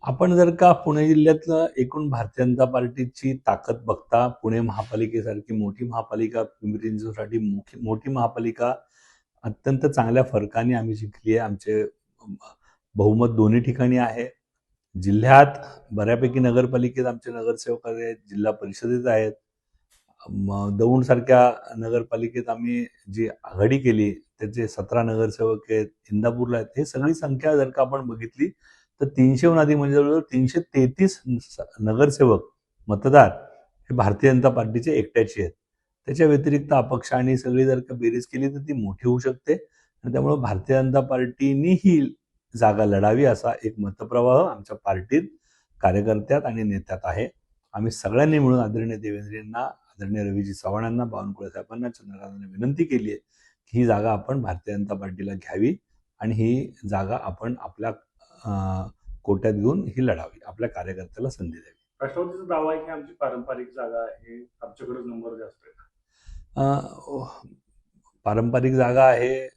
आपण जर का पुणे जिल्ह्यातलं एकूण भारतीय जनता पार्टीची ताकद बघता, पुणे महापालिकेसारखी मोठी महापालिका, पिंपरी चिंचवडसाठी मोठी महापालिका अत्यंत चांगल्या फरकाने आम्ही जिंकली आहे. आमचे बहुमत दोन्ही ठिकाणी आहे. जिल्ह्यात बऱ्यापैकी नगरपालिकेत आमचे नगरसेवक आहेत, जिल्हा परिषदेत आहेत. दौंडसारख्या नगरपालिकेत आम्ही जी आघाडी केली त्याचे 17 नगरसेवक आहेत, इंदापूरला आहेत. हे सगळी संख्या जर का आपण बघितली तर 300हून अधिक म्हणजे जवळजवळ 333 नगरसेवक मतदार हे भारतीय जनता पार्टीचे एकट्याचे आहेत. त्याच्या व्यतिरिक्त अपक्ष आणि सगळी जर का बेरीज केली तर ती मोठी होऊ शकते आणि त्यामुळे भारतीय जनता पार्टीनी ही जागा लढावी असा एक मतप्रवाह आमच्या पार्टीत, कार्यकर्त्यात आणि नेत्यात आहे. आम्ही सगळ्यांनी मिळून आदरणीय देवेंद्रजींना, आदरणीय रवीजी चव्हाणांना, बावनकुळे साहेबांना, चंद्रकांतांना विनंती केली आहे की ही जागा आपण भारतीय जनता पार्टीला घ्यावी आणि ही जागा आपण आपल्या कोट्यात घेऊन ही लढावी, आपल्या कार्यकर्त्याला संधी द्यावी. राष्ट्रवादीचा दावा आहे की आमची पारंपरिक जागा आहे, आमच्याकडे नंबर जास्त आहे. पारंपरिक जागा आहे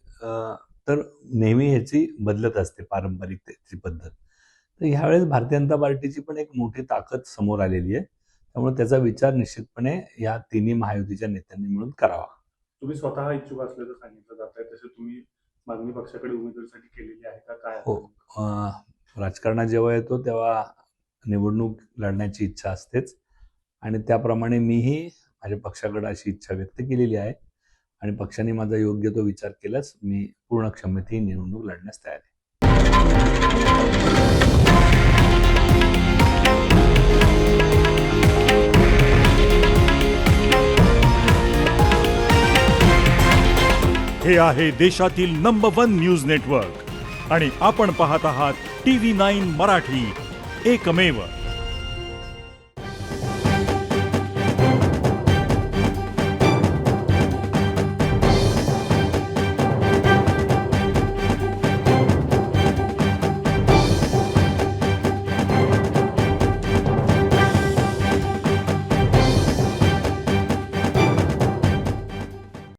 तर नेहमी ह्याची बदलत असते पारंपरिकतेची पद्धत. तर ह्यावेळेस भारतीय जनता पार्टीची पण एक मोठी ताकद समोर आलेली आहे. त्यामुळे त्याचा विचार निश्चितपणे या तिन्ही महायुतीच्या नेत्यांनी मिळून करावा. तुम्ही स्वतः इच्छुक असल्याचं सांगितलं जात आहे, तसे तुम्ही मागणी पक्षाकडे उमेदवारीसाठी केलेली आहे का काय? हो, राजकारणात जेव्हा येतो तेव्हा निवडणूक लढण्याची इच्छा असतेच आणि त्याप्रमाणे मीही माझ्या पक्षाकडे अशी इच्छा व्यक्त केलेली आहे आणि पक्षाने माझा योग्य तो विचार केल्यास मी पूर्ण क्षमतेने निवडणूक लढण्यास तयार आहे. हे आहे देशातील नंबर 1 न्यूज नेटवर्क आणि आपण पाहत आहात TV9 मराठी, एकमेव.